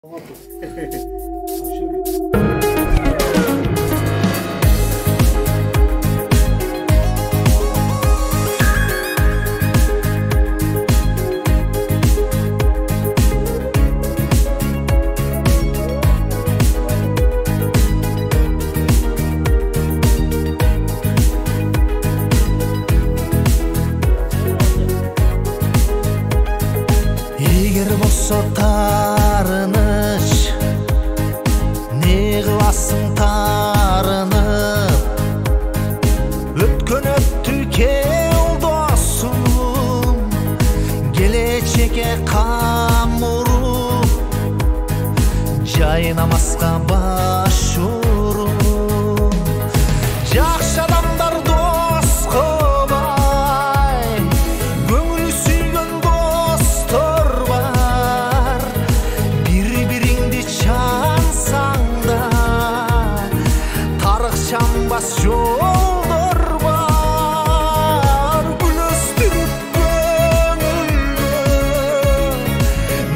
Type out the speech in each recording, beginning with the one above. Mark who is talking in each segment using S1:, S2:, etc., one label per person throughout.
S1: Егер болса тарыныш, не қыласың тарынып? Өткен өтті кел досым, келечекке қам ұрып, жайнамасқа баш ұрып. Жақсы адамдар дос қылмай, көңіл сүйген достар бар. Бір-біріңді чансаң да, тарықшанбас жолдар бар. Күлістіріп көңілді,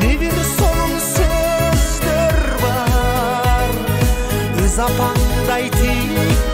S1: не бір соның сөздер бар. Өз апаңдай тек